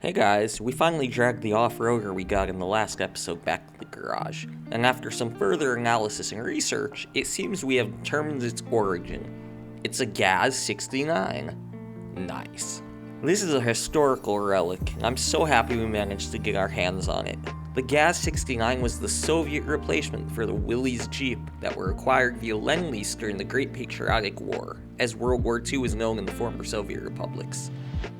Hey guys, we finally dragged the off-roader we got in the last episode back to the garage, and after some further analysis and research, it seems we have determined its origin. It's a Gaz 69. Nice. This is a historical relic, and I'm so happy we managed to get our hands on it. The Gaz 69 was the Soviet replacement for the Willys Jeep that were acquired via Lend-Lease during the Great Patriotic War, as World War II was known in the former Soviet republics.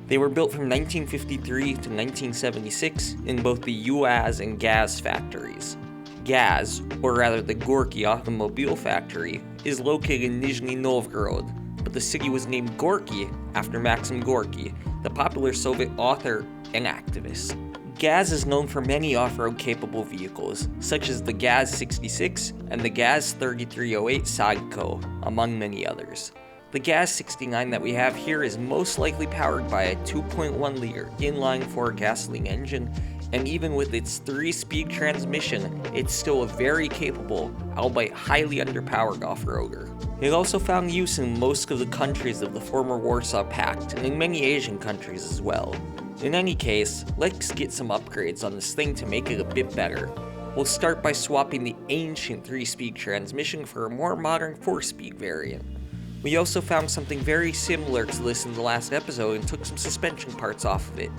They were built from 1953 to 1976 in both the UAZ and Gaz factories. Gaz, or rather the Gorky Automobile Factory, is located in Nizhny Novgorod, but the city was named Gorky after Maxim Gorky, the popular Soviet author and activist. Gaz is known for many off-road capable vehicles, such as the Gaz 66 and the Gaz 3308 Sadko, among many others. The Gaz 69 that we have here is most likely powered by a 2.1-liter inline-4 gasoline engine, and even with its 3-speed transmission, it's still a very capable, albeit highly underpowered off-roader. It also found use in most of the countries of the former Warsaw Pact, and in many Asian countries as well. In any case, let's get some upgrades on this thing to make it a bit better. We'll start by swapping the ancient 3-speed transmission for a more modern 4-speed variant. We also found something very similar to this in the last episode and took some suspension parts off of it.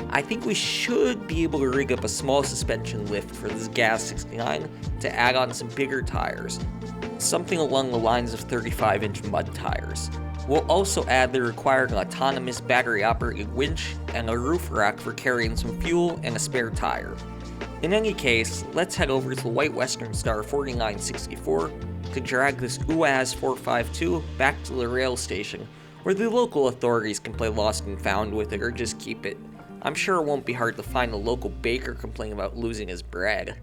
I think we should be able to rig up a small suspension lift for this Gaz 69 to add on some bigger tires, something along the lines of 35-inch mud tires. We'll also add the required autonomous battery-operated winch and a roof rack for carrying some fuel and a spare tire. In any case, let's head over to the White Western Star 4964 to drag this UAZ 452 back to the rail station, where the local authorities can play lost and found with it or just keep it. I'm sure it won't be hard to find a local baker complaining about losing his bread.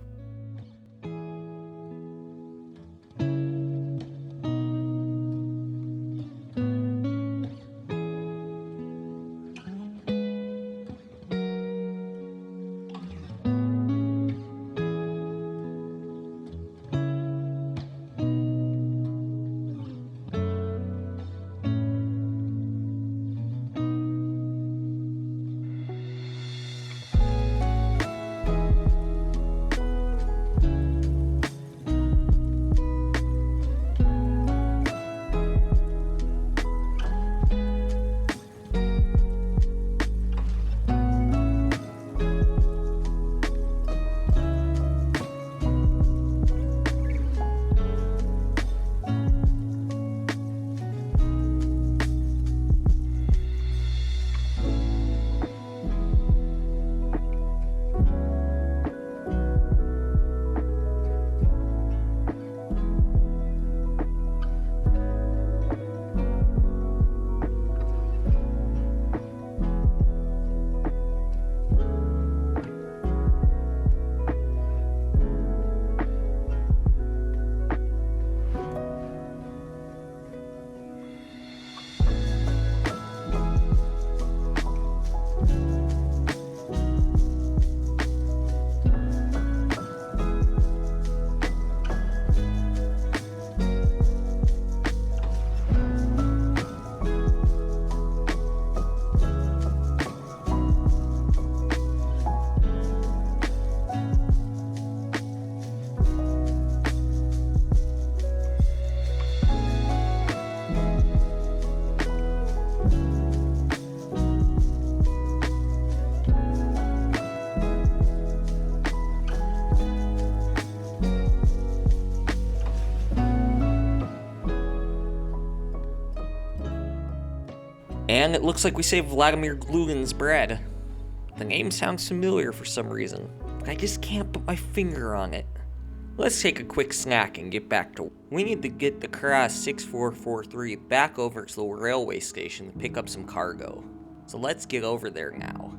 And it looks like we saved Vladimir Glugin's bread. The name sounds familiar for some reason, but I just can't put my finger on it. Let's take a quick snack and get back to... We need to get the Kras 6443 back over to the railway station to pick up some cargo. So let's get over there now.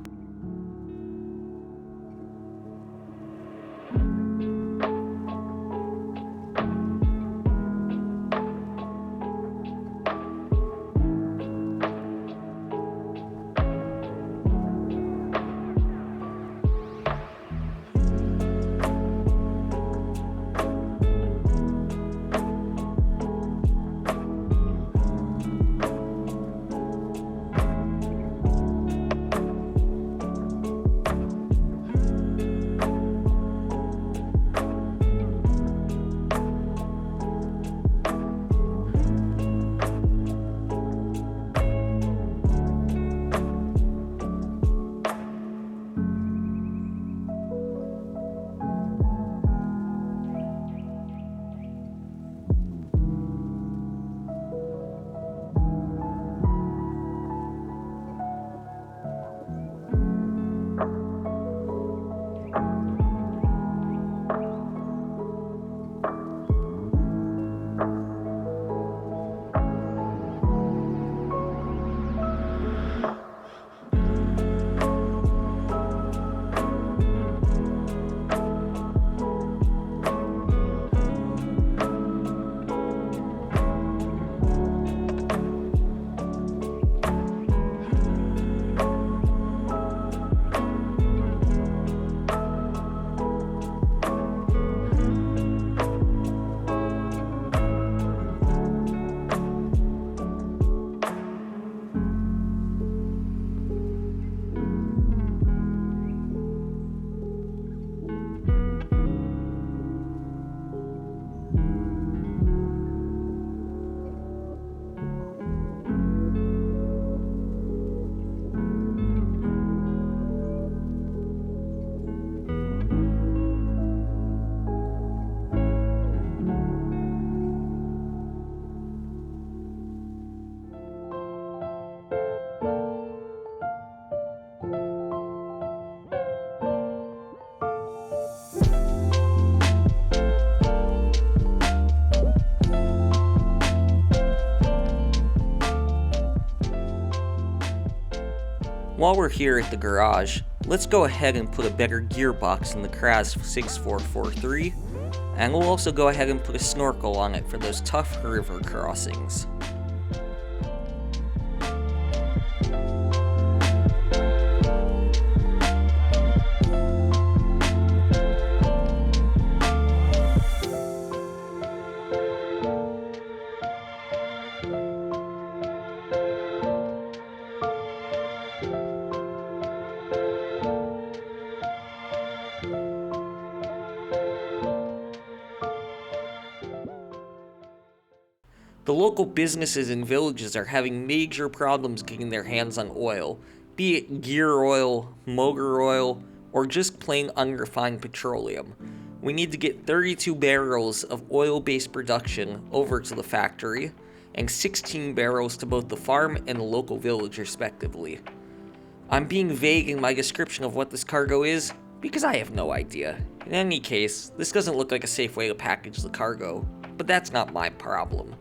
While we're here at the garage, let's go ahead and put a better gearbox in the Kraz 6443, and we'll also go ahead and put a snorkel on it for those tough river crossings. The local businesses and villages are having major problems getting their hands on oil, be it gear oil, motor oil, or just plain unrefined petroleum. We need to get 32 barrels of oil-based production over to the factory, and 16 barrels to both the farm and the local village respectively. I'm being vague in my description of what this cargo is, because I have no idea. In any case, this doesn't look like a safe way to package the cargo, but that's not my problem.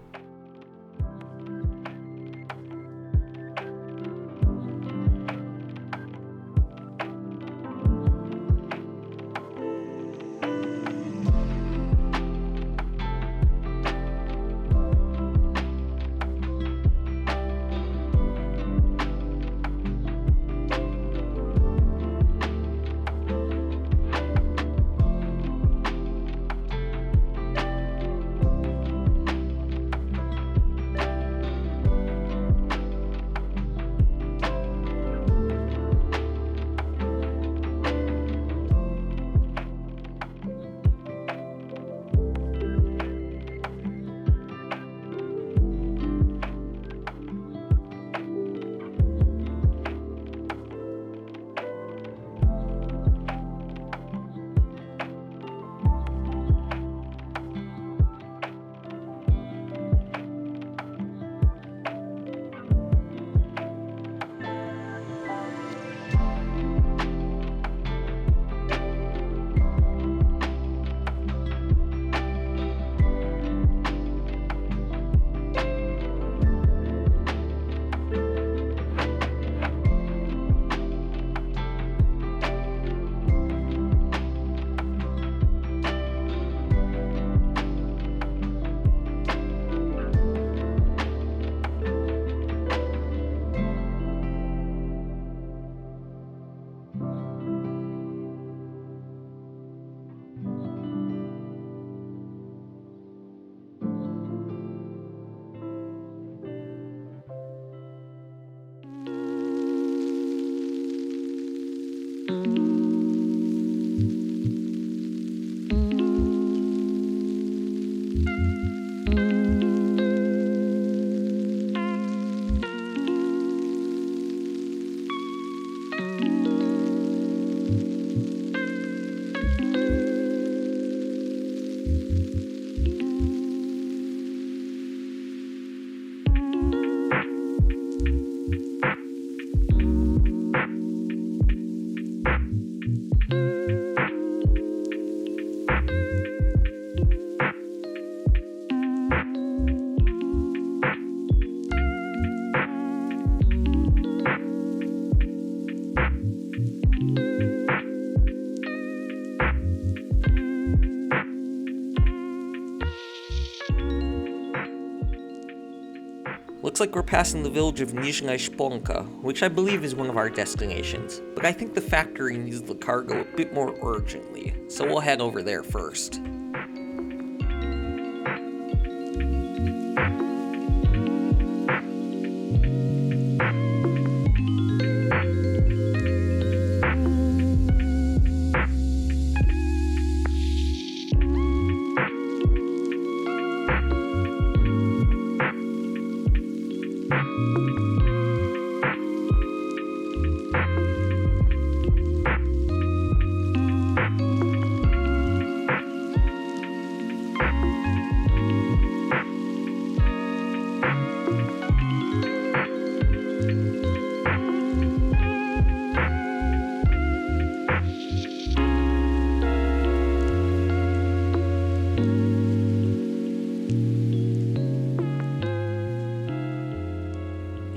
Looks like we're passing the village of Nizhny Shponka, which I believe is one of our destinations, but I think the factory needs the cargo a bit more urgently, so we'll head over there first.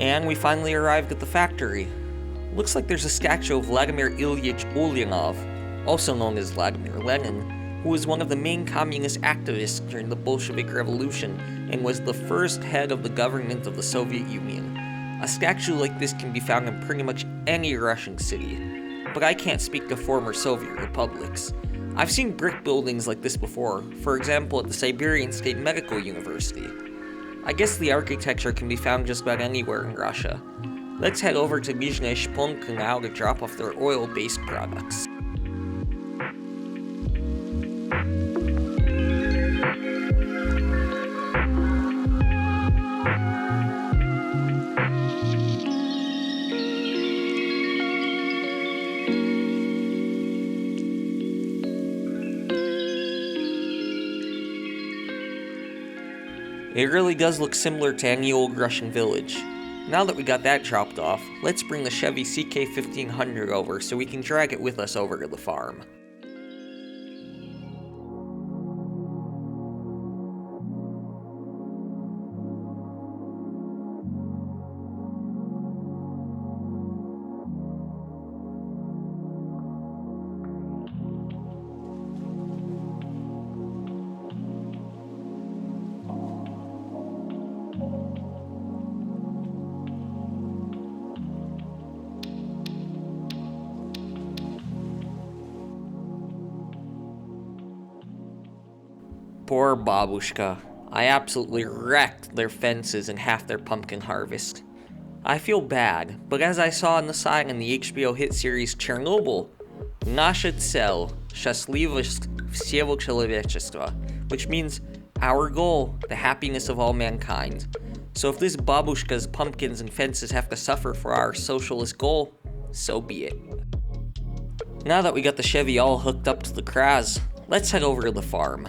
And we finally arrived at the factory. Looks like there's a statue of Vladimir Ilyich Ulyanov, also known as Vladimir Lenin, who was one of the main communist activists during the Bolshevik Revolution and was the first head of the government of the Soviet Union. A statue like this can be found in pretty much any Russian city, but I can't speak to former Soviet republics. I've seen brick buildings like this before, for example at the Siberian State Medical University. I guess the architecture can be found just about anywhere in Russia. Let's head over to Nizhny Shponka now to drop off their oil-based products. It really does look similar to any old Russian village. Now that we got that dropped off, let's bring the Chevy CK1500 over so we can drag it with us over to the farm. Poor Babushka. I absolutely wrecked their fences and half their pumpkin harvest. I feel bad, but as I saw on the sign in the HBO hit series Chernobyl, Nasze cel, счастливость всего человечества, which means our goal, the happiness of all mankind. So if this Babushka's pumpkins and fences have to suffer for our socialist goal, so be it. Now that we got the Chevy all hooked up to the Kraz, let's head over to the farm.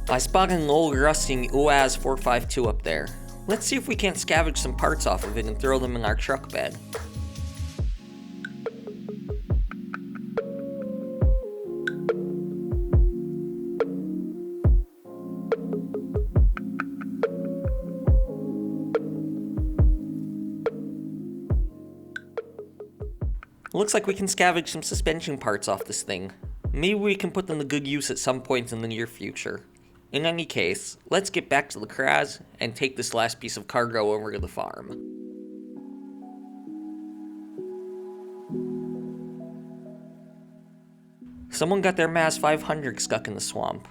I spotted an old rusting UAZ 452 up there. Let's see if we can't scavenge some parts off of it and throw them in our truck bed. Looks like we can scavenge some suspension parts off this thing. Maybe we can put them to good use at some point in the near future. In any case, let's get back to the garage and take this last piece of cargo over to the farm. Someone got their Maz 500 stuck in the swamp.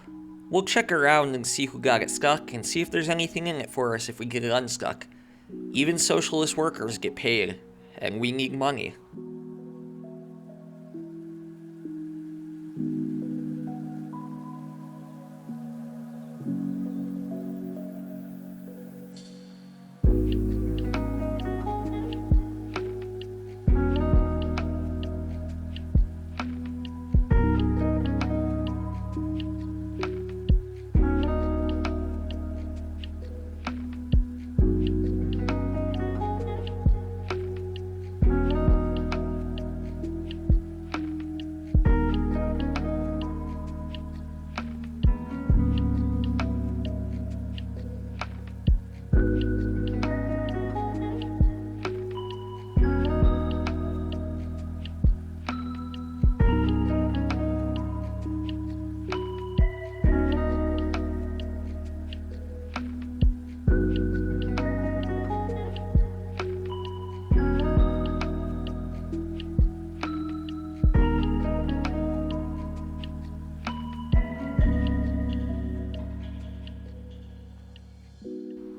We'll check around and see who got it stuck and see if there's anything in it for us if we get it unstuck. Even socialist workers get paid, and we need money.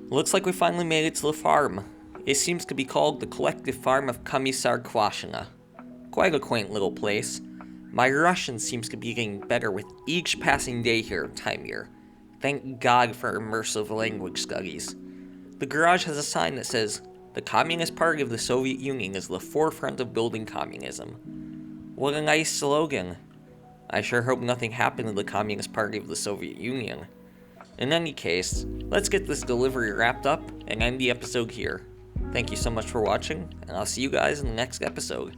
Looks like we finally made it to the farm. It seems to be called the Collective Farm of Commissar Kwashina. Quite a quaint little place. My Russian seems to be getting better with each passing day here in Taymyr. Thank God for immersive language studies. The garage has a sign that says, "The Communist Party of the Soviet Union is the forefront of building communism." What a nice slogan. I sure hope nothing happened to the Communist Party of the Soviet Union. In any case, let's get this delivery wrapped up and end the episode here. Thank you so much for watching, and I'll see you guys in the next episode.